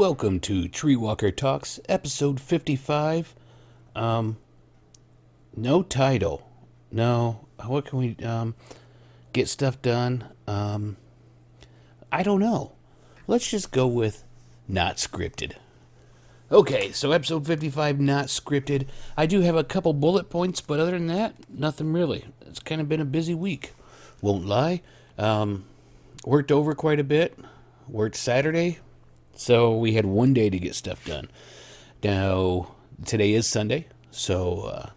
Welcome to TreeWalker Talks, episode 55. No title. No. What can we get stuff done? I don't know. Let's just go with not scripted. Okay, so episode 55, not scripted. I do have a couple bullet points, but other than that, nothing really. It's kind of been a busy week. Won't lie. Worked over quite a bit. Worked Saturday. So we had one day to get stuff done. Now, today is Sunday. So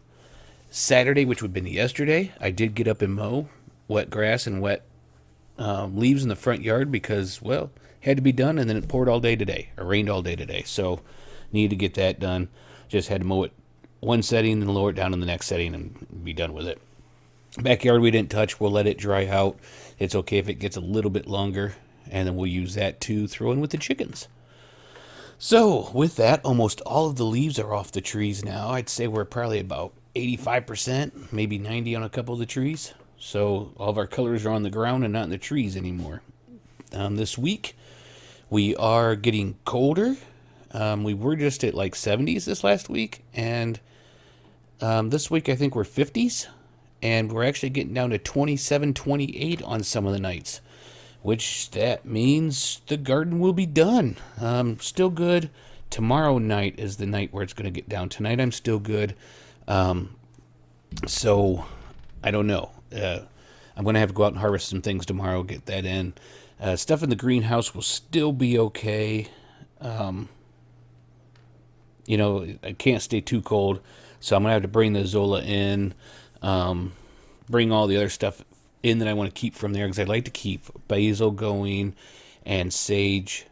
Saturday, which would have been yesterday, I did get up and mow wet grass and wet leaves in the front yard because, well, had to be done. And then it poured all day today. It rained all day today. So needed to get that done. Just had to mow it one setting, then lower it down in the next setting and be done with it. Backyard we didn't touch. We'll let it dry out. It's okay if it gets a little bit longer. And then we'll use that to throw in with the chickens. So, with that, almost all of the leaves are off the trees now. I'd say we're probably about 85%, maybe 90% on a couple of the trees. So, all of our colors are on the ground and not in the trees anymore. This week, we are getting colder. We were just at like 70s this last week. And this week, I think we're 50s. And we're actually getting down to 27, 28 on some of the nights. Which that means the garden will be done. Still good. Tomorrow night is the night where it's going to get down. Tonight I'm still good. So I don't know. I'm going to have to go out and harvest some things tomorrow, get that in. Stuff in the greenhouse will still be okay. I can't stay too cold. So I'm going to have to bring the Zola in. Bring all the other stuff in that I want to keep from there, because I'd like to keep basil going and sage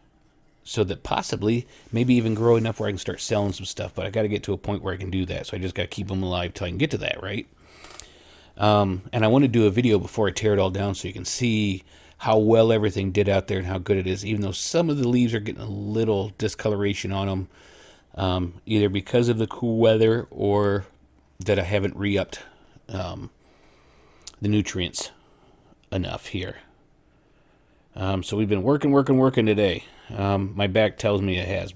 so that possibly maybe even grow enough where I can start selling some stuff. But I got to get to a point where I can do that. So I just got to keep them alive till I can get to that, right? And I want to do a video before I tear it all down so you can see how well everything did out there and how good it is, even though some of the leaves are getting a little discoloration on them, either because of the cool weather or that I haven't re-upped the nutrients enough here. So we've been working today. My back tells me it has.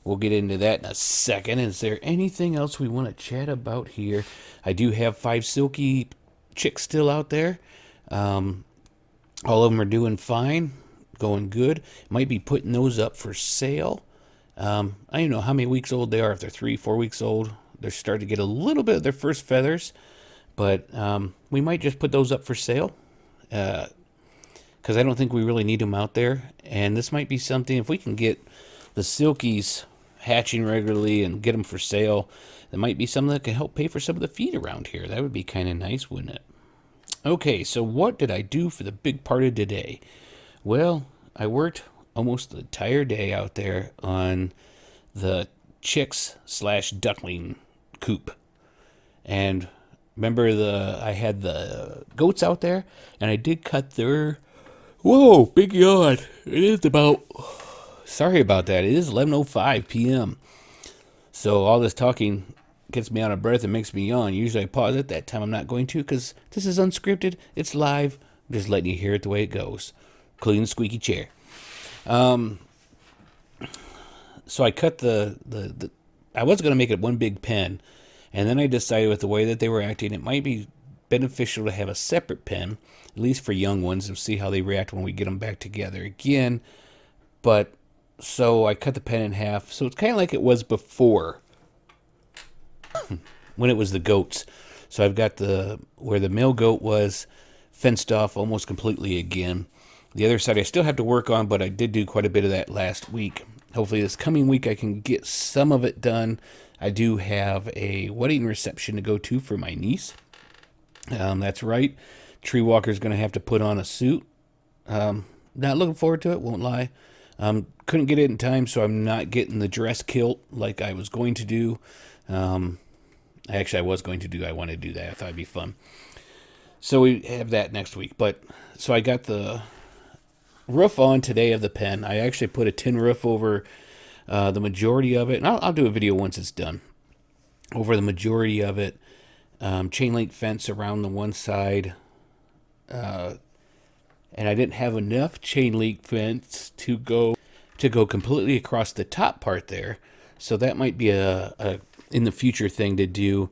We'll get into that in a second. Is there anything else we want to chat about here? I do have 5 silky chicks still out there. All of them are doing fine, going good. Might be putting those up for sale. I don't know how many weeks old they are. If they're 3, 4 weeks old, they're starting to get a little bit of their first feathers. But we might just put those up for sale because I don't think we really need them out there. And this might be something, if we can get the silkies hatching regularly and get them for sale, that might be something that can help pay for some of the feed around here. That would be kind of nice, wouldn't it? Okay, so what did I do for the big part of today? Well, I worked almost the entire day out there on the chicks/duckling coop. And remember I had the goats out there, and I did cut their, whoa, big yawn. It is about, sorry about that. It is 11:05 p.m. So all this talking gets me out of breath and makes me yawn. Usually I pause at that time. I'm not going to because this is unscripted. It's live. I'm just letting you hear it the way it goes, including the squeaky chair. So I cut I was going to make it one big pen. And then I decided with the way that they were acting, it might be beneficial to have a separate pen, at least for young ones, and see how they react when we get them back together again. But, so I cut the pen in half. So it's kind of like it was before, when it was the goats. So I've got where the male goat was fenced off almost completely again. The other side I still have to work on, but I did do quite a bit of that last week. Hopefully this coming week I can get some of it done. I do have a wedding reception to go to for my niece. That's right. TreeWalker's going to have to put on a suit. Not looking forward to it, won't lie. Couldn't get it in time, so I'm not getting the dress kilt like I was going to do. Actually, I was going to do. I wanted to do that. I thought it'd be fun. So we have that next week. But so I got the roof on today of the pen. I actually put a tin roof over the majority of it, and I'll do a video once it's done, over the majority of it. Chain link fence around the one side, and I didn't have enough chain link fence to go to go completely across the top part there. So that might be a in the future thing to do.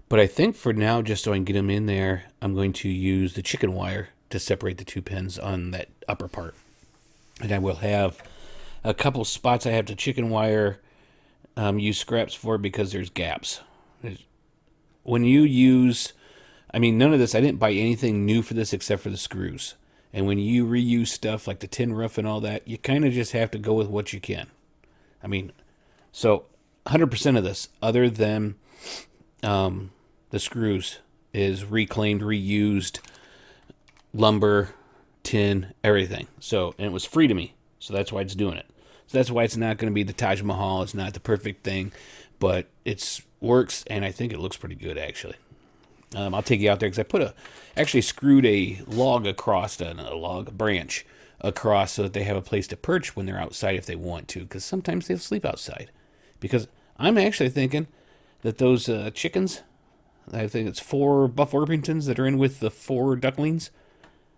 But I think for now, just so I can get them in there, I'm going to use the chicken wire to separate the two pins on that upper part. And I will have a couple spots I have to chicken wire use scraps for because there's gaps. When you use, I mean, none of this, I didn't buy anything new for this except for the screws. And when you reuse stuff like the tin roof and all that, you kind of just have to go with what you can. I mean, so 100% of this, other than the screws, is reclaimed, reused lumber, tin, everything. So, and it was free to me. So that's why it's doing it. So that's why it's not going to be the Taj Mahal. It's not the perfect thing, but it works, and I think it looks pretty good, actually. I'll take you out there because I actually screwed a log across, a branch across so that they have a place to perch when they're outside if they want to, because sometimes they'll sleep outside. Because I'm actually thinking that those chickens, I think it's 4 Buff Orpingtons that are in with the 4 ducklings,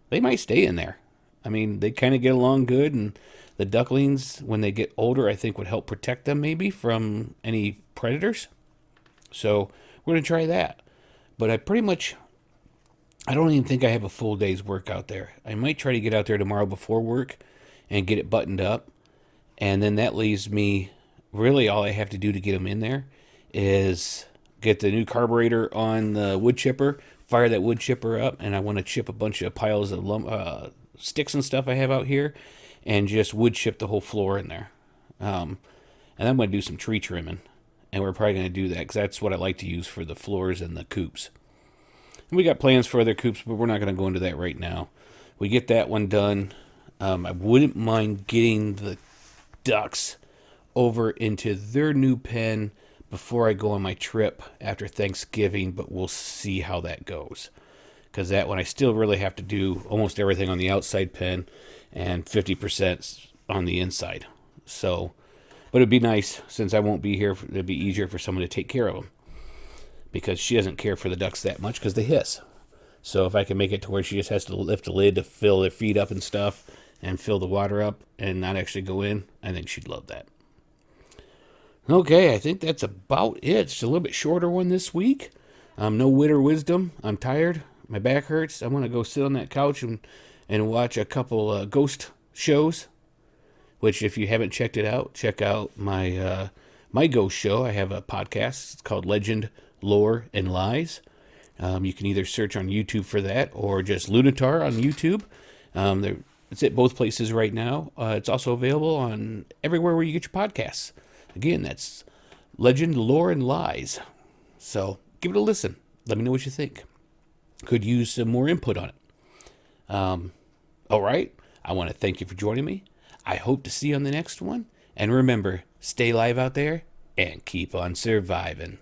they might stay in there. I mean, they kind of get along good, and the ducklings, when they get older, I think would help protect them maybe from any predators. So we're going to try that. But I don't even think I have a full day's work out there. I might try to get out there tomorrow before work and get it buttoned up. And then that leaves me, really all I have to do to get them in there is get the new carburetor on the wood chipper, fire that wood chipper up, and I want to chip a bunch of piles of sticks and stuff I have out here, and just wood chip the whole floor in there. And I'm going to do some tree trimming, and we're probably going to do that because that's what I like to use for the floors and the coops. And we got plans for other coops, but we're not going to go into that right now. We get that one done. I wouldn't mind getting the ducks over into their new pen before I go on my trip after Thanksgiving, but we'll see how that goes. Because that one I still really have to do almost everything on the outside pen and 50% on the inside. So, but it'd be nice since I won't be here. It'd be easier for someone to take care of them because she doesn't care for the ducks that much because they hiss. So if I can make it to where she just has to lift the lid to fill their feet up and stuff and fill the water up and not actually go in, I think she'd love that. Okay, I think that's about it. It's a little bit shorter one this week. No winter wisdom. I'm tired. My back hurts. I want to go sit on that couch and watch a couple ghost shows. Which, if you haven't checked it out, check out my ghost show. I have a podcast. It's called Legend, Lore, and Lies. You can either search on YouTube for that or just Lunatar on YouTube. It's at both places right now. It's also available on everywhere where you get your podcasts. Again, that's Legend, Lore, and Lies. So give it a listen. Let me know what you think. Could use some more input on it. All right. I want to thank you for joining me. I hope to see you on the next one. And remember, stay live out there and keep on surviving.